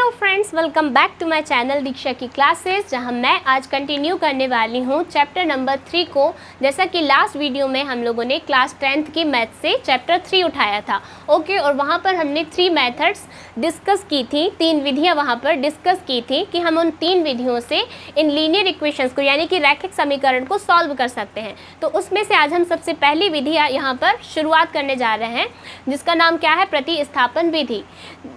Hello friends, welcome back to my channel Diksha की classes, जहां मैं आज कंटिन्यू करने वाली हूं चैप्टर नंबर 3 को। जैसा कि लास्ट वीडियो में हम लोगों ने क्लास 10th की मैथ से चैप्टर 3 उठाया था। ओके, और वहां पर हमने 3 मेथड्स डिस्कस की थी, 3 विधियां वहां पर डिस्कस की थी कि हम उन 3 विधियों से इन लीनियर इक्वेशंस को यानी कि रैखिक समीकरण को सॉल्व कर सकते हैं। तो उसमें से आज हम सबसे पहली विधि यहाँ पर शुरुआत करने जा रहे हैं, जिसका नाम क्या है, प्रतिस्थापन विधि,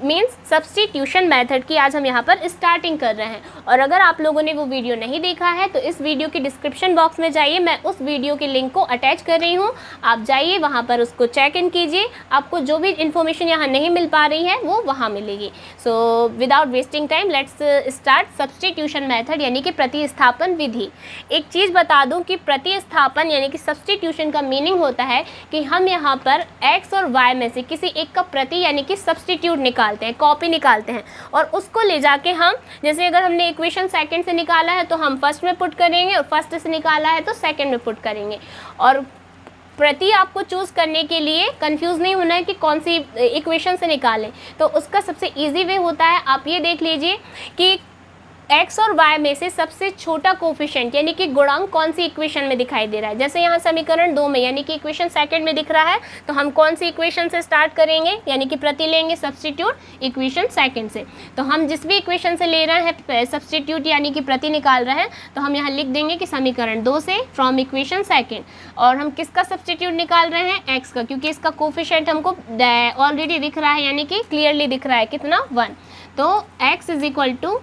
मीन्स सब्स्टिट्यूशन मेथड की आज हम यहाँ पर स्टार्टिंग कर रहे हैं। और अगर आप लोगों ने वो वीडियो नहीं देखा है तो इस वीडियो के डिस्क्रिप्शन बॉक्स में जाइए, मैं उस वीडियो के लिंक को अटैच कर रही हूँ, आप जाइए वहाँ पर उसको चेक इन कीजिए। आपको जो भी इन्फॉर्मेशन यहाँ नहीं मिल पा रही है वो वहाँ मिलेगी। So without wasting time let's start substitution method यानी कि प्रतिस्थापन विधि। एक चीज़ बता दूँ कि प्रतिस्थापन यानी कि सब्स्टिट्यूशन का मीनिंग होता है कि हम यहाँ पर x और y में से किसी एक का प्रति यानी कि सब्स्टिट्यूट निकालते हैं, कॉपी निकालते हैं, और उसको ले जाके हम, जैसे अगर हमने इक्वेशन सेकंड से निकाला है तो हम फर्स्ट में पुट करेंगे, और फर्स्ट से निकाला है तो सेकंड में पुट करेंगे। और प्रति आपको चूज़ करने के लिए कंफ्यूज नहीं होना है कि कौन सी इक्वेशन से निकालें, तो उसका सबसे इजी वे होता है, आप ये देख लीजिए कि x और y में से सबसे छोटा कोफिशिएंट यानी कि गुणांक कौन सी इक्वेशन में दिखाई दे रहा है। जैसे यहाँ समीकरण 2 में यानी कि इक्वेशन सेकंड में दिख रहा है, तो हम कौन सी इक्वेशन से स्टार्ट करेंगे, यानी कि प्रति लेंगे सब्स्टिट्यूट इक्वेशन सेकंड से। तो हम जिस भी इक्वेशन से ले रहे हैं सब्स्टिट्यूट यानी कि प्रति निकाल रहे हैं, तो हम यहाँ लिख देंगे कि समीकरण 2 से फ्रॉम इक्वेशन सेकंड। और हम किसका सब्स्टिट्यूट निकाल रहे हैं, x का, क्योंकि इसका कोफिशिएंट हमको ऑलरेडी दिख रहा है, यानी कि क्लियरली दिख रहा है कितना, 1। तो x इज इक्वल टू,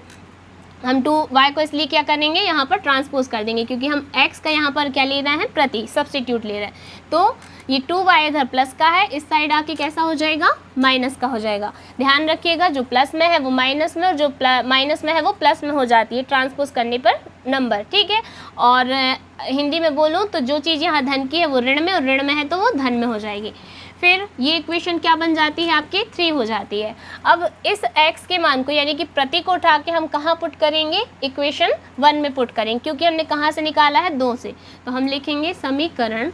हम 2y को इसलिए क्या करेंगे, यहाँ पर ट्रांसपोज कर देंगे, क्योंकि हम x का यहाँ पर क्या ले रहे हैं, प्रति सब्स्टिट्यूट ले रहे हैं। तो ये 2y इधर प्लस का है, इस साइड आके कैसा हो जाएगा, माइनस का हो जाएगा। ध्यान रखिएगा, जो प्लस में है वो माइनस में, और जो माइनस में है वो प्लस में हो जाती है ट्रांसपोज करने पर नंबर, ठीक है। और हिंदी में बोलूँ तो जो चीज़ यहाँ धन की है वो ऋण में, और ऋण में है तो वो धन में हो जाएगी। फिर ये इक्वेशन क्या बन जाती है आपकी, 3 हो जाती है। अब इस x के मान को यानी कि प्रति को उठा के हम कहाँ पुट करेंगे, इक्वेशन 1 में पुट करेंगे, क्योंकि हमने कहाँ से निकाला है, 2 से। तो हम लिखेंगे समीकरण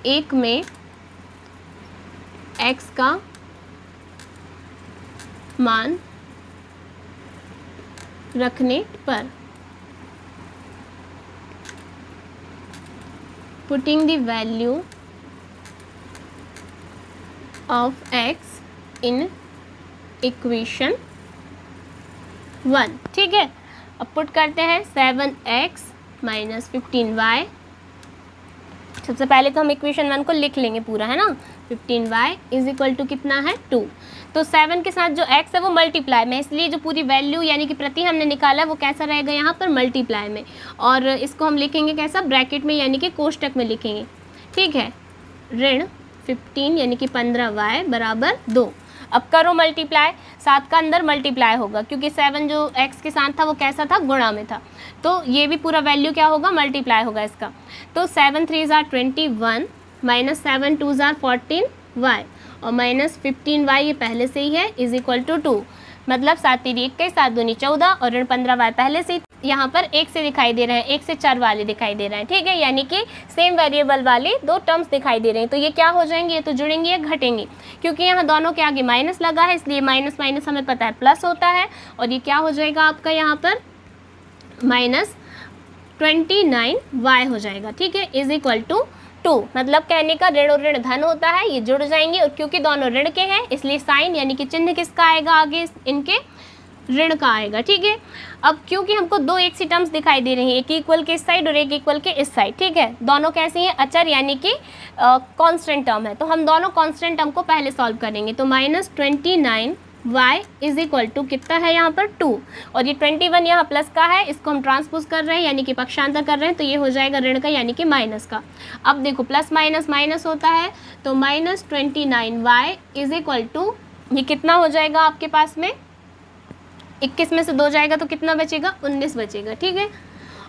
1 में x का मान रखने पर putting the value of x in equation 1, ठीक है। अब पुट करते हैं 7x माइनस 15y। सबसे पहले तो हम इक्वेशन 1 को लिख लेंगे पूरा, है ना। 15y इज इक्वल टू कितना है, 2। तो 7 के साथ जो x है वो मल्टीप्लाई में, इसलिए जो पूरी वैल्यू यानी कि प्रति हमने निकाला है वो कैसा रहेगा, यहाँ पर मल्टीप्लाई में। और इसको हम लिखेंगे कैसा, ब्रैकेट में यानी कि कोष्टक में लिखेंगे, ठीक है। ऋण 15 यानी कि 15y बराबर 2। अब करो मल्टीप्लाई, 7 का अंदर मल्टीप्लाई होगा, क्योंकि 7 जो x के साथ था वो कैसा था, गुणा में था, तो ये भी पूरा वैल्यू क्या होगा, मल्टीप्लाई होगा इसका। तो 7 3 = 21 माइनस 7 2 = 14y, और माइनस 15y ये पहले से ही है, इज इक्वल टू 2। मतलब 7 3 21, 7 दूनी 14, और ऋण 15y पहले से यहाँ पर 1 से दिखाई दे रहे हैं, 1 से 4 वाले दिखाई दे रहे हैं, ठीक है। यानी कि सेम वेरिएबल वाले 2 टर्म्स दिखाई दे रहे हैं। तो ये क्या हो जाएंगे, ये तो जुड़ेंगे या घटेंगे, क्योंकि यहाँ दोनों के आगे माइनस लगा है, इसलिए माइनस माइनस हमें पता है प्लस होता है। और ये क्या हो जाएगा आपका यहाँ पर माइनस 29y हो जाएगा, ठीक है, इज इक्वल टू 2। मतलब कहने का ऋण और ऋण धन होता है, ये जुड़ जाएंगे, और क्योंकि दोनों ऋण के हैं इसलिए साइन यानी कि चिन्ह किसका आएगा आगे, इनके ऋण का आएगा, ठीक है। अब क्योंकि हमको 2 एक सी टर्म्स दिखाई दे रही हैं, एक इक्वल के इस साइड और एक इक्वल के इस साइड, ठीक है। दोनों कैसी हैं, अचर यानी कि कांस्टेंट टर्म है, तो हम दोनों कांस्टेंट टर्म को पहले सॉल्व करेंगे। तो minus 29y is equal to कितना है यहाँ पर, 2, और ये 21 यहाँ प्लस का है, इसको हम ट्रांसपोज कर रहे हैं यानी कि पक्षांतर कर रहे हैं, तो ये हो जाएगा ऋण का यानी कि माइनस का। अब देखो प्लस माइनस माइनस होता है, तो minus 29y is equal to, ये कितना हो जाएगा आपके पास में, 21 में से 2 जाएगा तो कितना बचेगा, 19 बचेगा, ठीक है।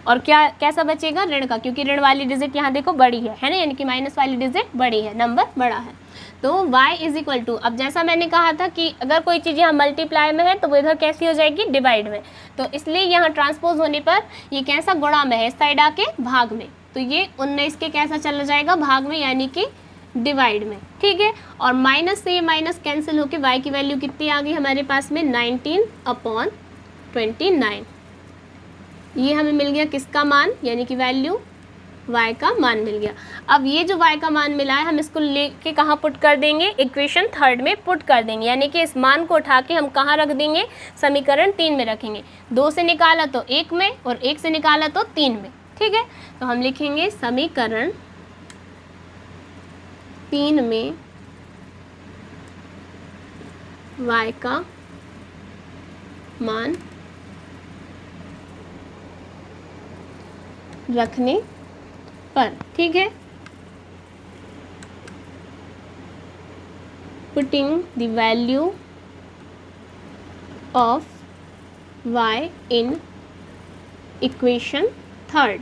और क्या कैसा बचेगा, ऋण का, क्योंकि ऋण वाली डिजिट यहाँ देखो बड़ी है ना, यानी कि माइनस वाली डिजिट बड़ी है, नंबर बड़ा है। तो y इज इक्वल टू, अब जैसा मैंने कहा था कि अगर कोई चीज़ यहाँ मल्टीप्लाई में है तो वो इधर कैसी हो जाएगी, डिवाइड में, तो इसलिए यहाँ ट्रांसपोज होने पर ये कैसा, गुणा में है, इस साइड आके भाग में, तो ये 19 के कैसा चला जाएगा, भाग में, यानी कि डिवाइड में, ठीक है। और माइनस से ये माइनस कैंसिल होके y की वैल्यू कितनी आ गई हमारे पास में 19/29। ये हमें मिल गया किसका मान, यानी कि वैल्यू y का मान मिल गया। अब ये जो y का मान मिला है हम इसको लेके कहाँ पुट कर देंगे, इक्वेशन 3 में पुट कर देंगे, यानी कि इस मान को उठा के हम कहाँ रख देंगे, समीकरण 3 में रखेंगे। 2 से निकाला तो 1 में और 1 से निकाला तो 3 में, ठीक है। तो हम लिखेंगे समीकरण 3 में y का मान रखने पर, ठीक है। Putting the value of y in equation 3,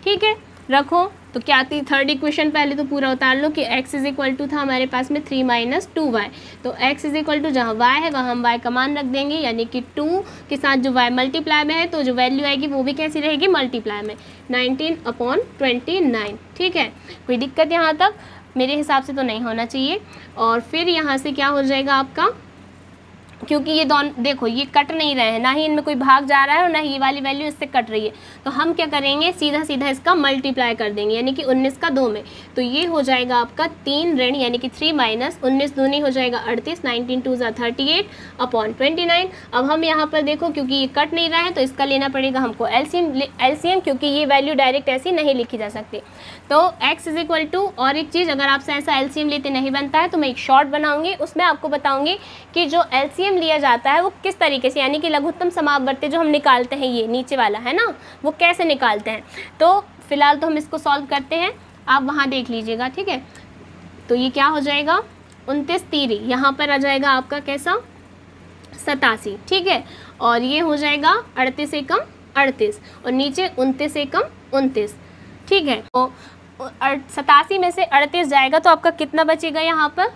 ठीक है। रखो तो क्या थी थर्ड इक्वेशन, पहले तो पूरा उतार लो कि x इज इक्वल टू था हमारे पास में 3 - 2y। तो x इज इक्वल टू जहाँ y है वहाँ हम y का मान रख देंगे, यानी कि 2 के साथ जो y मल्टीप्लाई में है तो जो वैल्यू आएगी वो भी कैसी रहेगी, मल्टीप्लाई में, 19/29, ठीक है। कोई दिक्कत यहाँ तक मेरे हिसाब से तो नहीं होना चाहिए। और फिर यहाँ से क्या हो जाएगा आपका, क्योंकि ये दोनों देखो ये कट नहीं रहे हैं, ना ही इनमें कोई भाग जा रहा है और ना ही ये वाली वैल्यू इससे कट रही है, तो हम क्या करेंगे सीधा सीधा इसका मल्टीप्लाई कर देंगे, यानी कि 19 का 2 में। तो ये हो जाएगा आपका 3 ऋण यानी कि 3 - 19 दूनी हो जाएगा 38, 19 2 = 38/29। अब हम यहाँ पर देखो क्योंकि ये कट नहीं रहा है तो इसका लेना पड़ेगा हमको एलसीएम, क्योंकि ये वैल्यू डायरेक्ट ऐसी नहीं लिखी जा सकती। तो x इज इक्वल टू, और एक चीज़ अगर आपसे ऐसा एलसीएम लेते नहीं बनता है तो मैं एक शॉर्ट बनाऊंगी, उसमें आपको बताऊंगी कि जो एलसीएम लिया जाता है वो किस तरीके से, यानी कि लघुत्तम समापवर्ती जो हम निकालते हैं ये नीचे वाला है ना, वो कैसे निकालते हैं। तो फिलहाल तो हम इसको सॉल्व करते हैं, आप वहाँ देख लीजिएगा, ठीक है। तो ये क्या हो जाएगा 29 3, यहाँ पर आ जाएगा आपका कैसा 87, ठीक है। और ये हो जाएगा 38 एकम 38 और नीचे 29 एकम 29, ठीक है। तो 87 में से 38 जाएगा तो आपका कितना बचेगा, यहाँ पर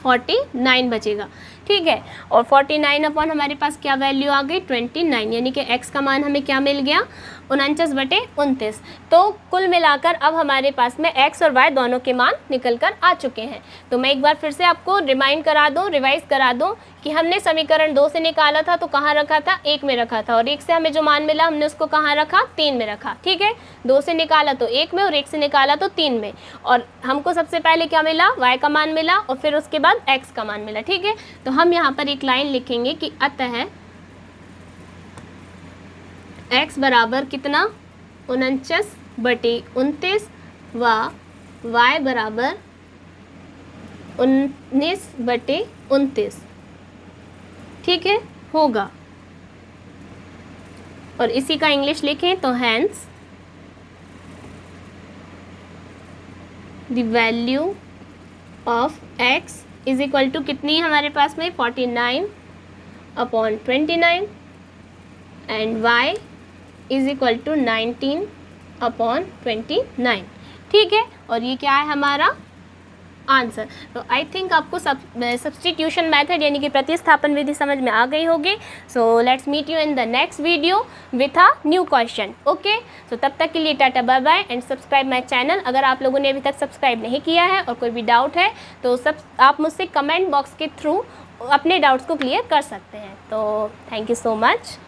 49 बचेगा, ठीक है। और 49 अपॉन हमारे पास क्या वैल्यू आ गई 29, यानी कि x का मान हमें क्या मिल गया 49/29। तो कुल मिलाकर अब हमारे पास में x और y दोनों के मान निकल कर आ चुके हैं। तो मैं एक बार फिर से आपको रिमाइंड करा दूँ, रिवाइज करा दूँ कि हमने समीकरण 2 से निकाला था तो कहाँ रखा था, 1 में रखा था, और 1 से हमें जो मान मिला हमने उसको कहाँ रखा 3 में रखा, ठीक है। 2 से निकाला तो 1 में और 1 से निकाला तो 3 में, और हमको सबसे पहले क्या मिला y का मान मिला और फिर उसके बाद x का मान मिला, ठीक है। तो हम यहाँ पर एक लाइन लिखेंगे कि अतः x बराबर कितना 49/29 व y बराबर 19/29, ठीक है, होगा। और इसी का इंग्लिश लिखें तो hence the value of x is equal to कितनी है हमारे पास में 49/29 and y is equal to 19/29, ठीक है। और ये क्या है हमारा आंसर। तो आई थिंक आपको सब्स्टिट्यूशन मेथड यानी कि प्रतिस्थापन विधि समझ में आ गई होगी। So let's meet you in the next video with a new question, okay. So तब तक के लिए tata bye bye and subscribe my channel. अगर आप लोगों ने अभी तक सब्सक्राइब नहीं किया है और कोई भी डाउट है तो आप मुझसे कमेंट बॉक्स के थ्रू अपने डाउट्स को क्लियर कर सकते हैं। तो थैंक यू सो मच।